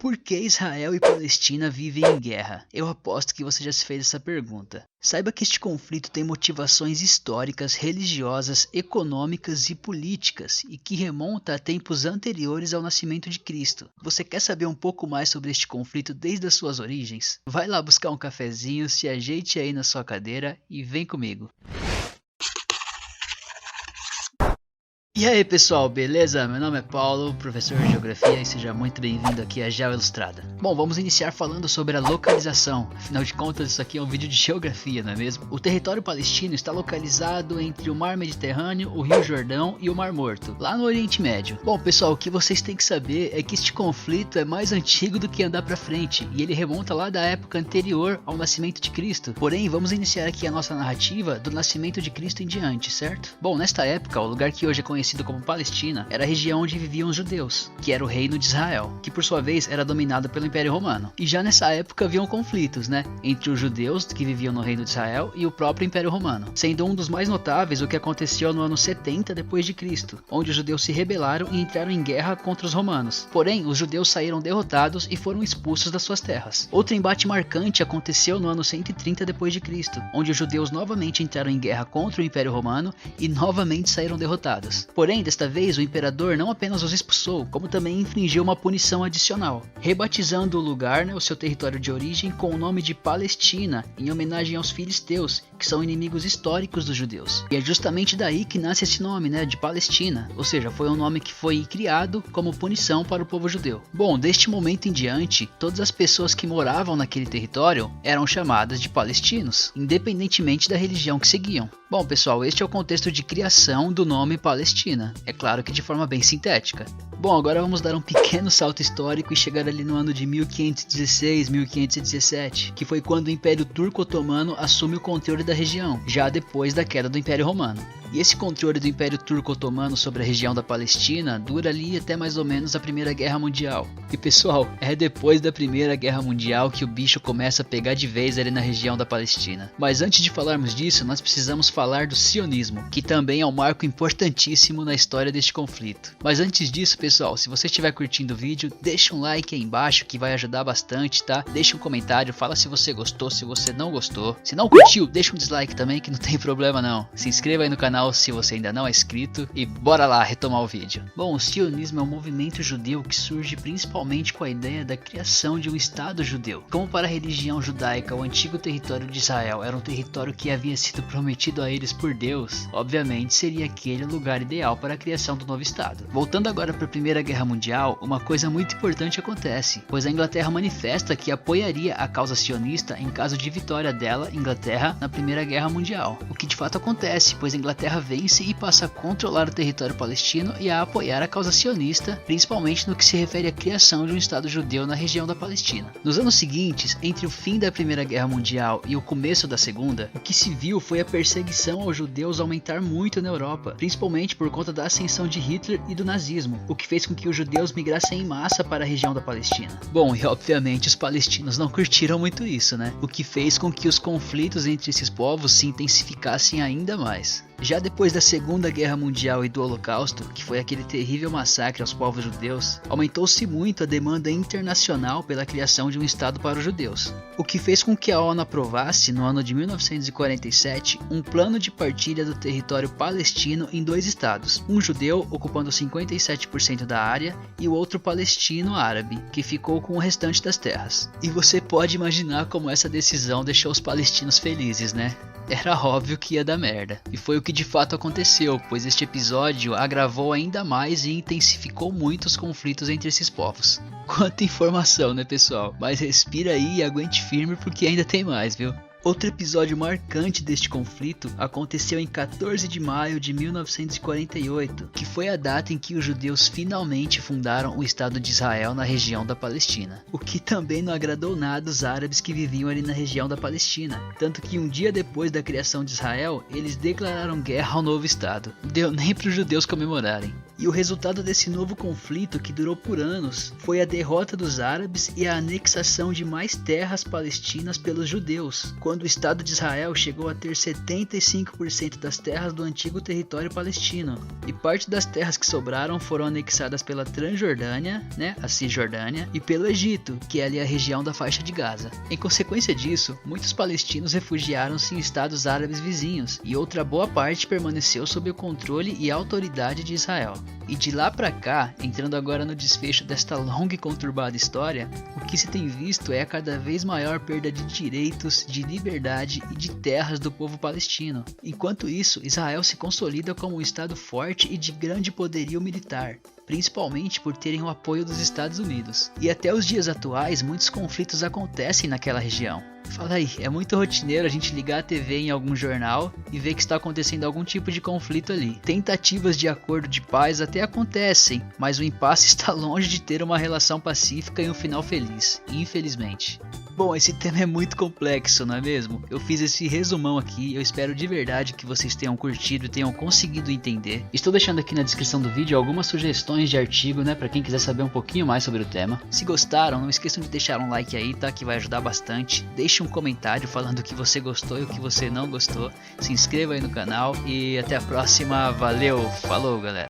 Por que Israel e Palestina vivem em guerra? Eu aposto que você já se fez essa pergunta. Saiba que este conflito tem motivações históricas, religiosas, econômicas e políticas e que remonta a tempos anteriores ao nascimento de Cristo. Você quer saber um pouco mais sobre este conflito desde as suas origens? Vai lá buscar um cafezinho, se ajeite aí na sua cadeira e vem comigo. E aí pessoal, beleza? Meu nome é Paulo, professor de Geografia, e seja muito bem-vindo aqui à Geo Ilustrada. Bom, vamos iniciar falando sobre a localização, afinal de contas isso aqui é um vídeo de geografia, não é mesmo? O território palestino está localizado entre o Mar Mediterrâneo, o Rio Jordão e o Mar Morto, lá no Oriente Médio. Bom pessoal, o que vocês têm que saber é que este conflito é mais antigo do que andar pra frente, e ele remonta lá da época anterior ao nascimento de Cristo. Porém, vamos iniciar aqui a nossa narrativa do nascimento de Cristo em diante, certo? Bom, nesta época, o lugar que hoje é conhecido como Palestina era a região onde viviam os judeus, que era o reino de Israel, que por sua vez era dominado pelo Império Romano. E já nessa época haviam conflitos, entre os judeus que viviam no reino de Israel e o próprio Império Romano, sendo um dos mais notáveis o que aconteceu no ano 70 depois de Cristo, onde os judeus se rebelaram e entraram em guerra contra os romanos. Porém, os judeus saíram derrotados e foram expulsos das suas terras. Outro embate marcante aconteceu no ano 130 depois de Cristo, onde os judeus novamente entraram em guerra contra o Império Romano e novamente saíram derrotados. Porém, desta vez o imperador não apenas os expulsou, como também infligiu uma punição adicional, rebatizando o lugar, o seu território de origem, com o nome de Palestina, em homenagem aos filisteus, que são inimigos históricos dos judeus. E é justamente daí que nasce esse nome, de Palestina, ou seja, foi um nome que foi criado como punição para o povo judeu. Bom, deste momento em diante, todas as pessoas que moravam naquele território eram chamadas de palestinos, independentemente da religião que seguiam. Bom pessoal, este é o contexto de criação do nome Palestina, é claro que de forma bem sintética. Bom, agora vamos dar um pequeno salto histórico e chegar ali no ano de 1516-1517, que foi quando o Império Turco-Otomano assume o controle da região, já depois da queda do Império Romano. E esse controle do Império Turco-Otomano sobre a região da Palestina dura ali até mais ou menos a Primeira Guerra Mundial. E pessoal, é depois da Primeira Guerra Mundial que o bicho começa a pegar de vez ali na região da Palestina. Mas antes de falarmos disso, nós precisamos falar do sionismo, que também é um marco importantíssimo na história deste conflito. Mas antes disso, pessoal, se você estiver curtindo o vídeo, deixa um like aí embaixo que vai ajudar bastante, tá? Deixa um comentário, fala se você gostou, se você não gostou. Se não curtiu, deixa um dislike também que não tem problema não. Se inscreva aí no canal se você ainda não é inscrito e bora lá retomar o vídeo. Bom, o sionismo é um movimento judeu que surge principalmente com a ideia da criação de um Estado judeu. Como para a religião judaica, o antigo território de Israel era um território que havia sido prometido a eles por Deus, obviamente seria aquele o lugar ideal para a criação do novo Estado. Voltando agora para a Primeira Guerra Mundial, uma coisa muito importante acontece, pois a Inglaterra manifesta que apoiaria a causa sionista em caso de vitória dela, Inglaterra, na Primeira Guerra Mundial. O que de fato acontece, pois a Inglaterra vence e passa a controlar o território palestino e a apoiar a causa sionista, principalmente no que se refere à criação de um Estado judeu na região da Palestina. Nos anos seguintes, entre o fim da Primeira Guerra Mundial e o começo da Segunda, o que se viu foi a perseguição aos judeus aumentar muito na Europa, principalmente por conta da ascensão de Hitler e do nazismo, o que fez com que os judeus migrassem em massa para a região da Palestina. Bom, e obviamente os palestinos não curtiram muito isso, o que fez com que os conflitos entre esses povos se intensificassem ainda mais. Já depois da Segunda Guerra Mundial e do Holocausto, que foi aquele terrível massacre aos povos judeus, aumentou-se muito a demanda internacional pela criação de um Estado para os judeus, o que fez com que a ONU aprovasse, no ano de 1947, um plano de partilha do território palestino em dois estados, um judeu ocupando 57% da área e o outro palestino árabe, que ficou com o restante das terras. E você pode imaginar como essa decisão deixou os palestinos felizes, Era óbvio que ia dar merda. E foi o que de fato aconteceu, pois este episódio agravou ainda mais e intensificou muito os conflitos entre esses povos. Quanta informação, pessoal? Mas respira aí e aguente firme porque ainda tem mais, viu? Outro episódio marcante deste conflito aconteceu em 14 de maio de 1948, que foi a data em que os judeus finalmente fundaram o Estado de Israel na região da Palestina, o que também não agradou nada os árabes que viviam ali na região da Palestina, tanto que um dia depois da criação de Israel, eles declararam guerra ao novo Estado, não deu nem para os judeus comemorarem. E o resultado desse novo conflito, que durou por anos, foi a derrota dos árabes e a anexação de mais terras palestinas pelos judeus, quando o Estado de Israel chegou a ter 75% das terras do antigo território palestino, e parte das terras que sobraram foram anexadas pela Transjordânia, a Cisjordânia, e pelo Egito, que é ali a região da faixa de Gaza. Em consequência disso, muitos palestinos refugiaram-se em estados árabes vizinhos, e outra boa parte permaneceu sob o controle e autoridade de Israel. E de lá para cá, entrando agora no desfecho desta longa e conturbada história, o que se tem visto é a cada vez maior perda de direitos, de liberdade e de terras do povo palestino. Enquanto isso, Israel se consolida como um estado forte e de grande poderio militar, principalmente por terem o apoio dos Estados Unidos. E até os dias atuais, muitos conflitos acontecem naquela região. Fala aí, é muito rotineiro a gente ligar a TV em algum jornal e ver que está acontecendo algum tipo de conflito ali. Tentativas de acordo de paz até acontecem, mas o impasse está longe de ter uma relação pacífica e um final feliz, infelizmente. Bom, esse tema é muito complexo, não é mesmo? Eu fiz esse resumão aqui, eu espero de verdade que vocês tenham curtido e tenham conseguido entender. Estou deixando aqui na descrição do vídeo algumas sugestões de artigo, para quem quiser saber um pouquinho mais sobre o tema. Se gostaram, não esqueçam de deixar um like aí, tá? Que vai ajudar bastante. Deixe um comentário falando o que você gostou e o que você não gostou. Se inscreva aí no canal e até a próxima. Valeu, falou galera!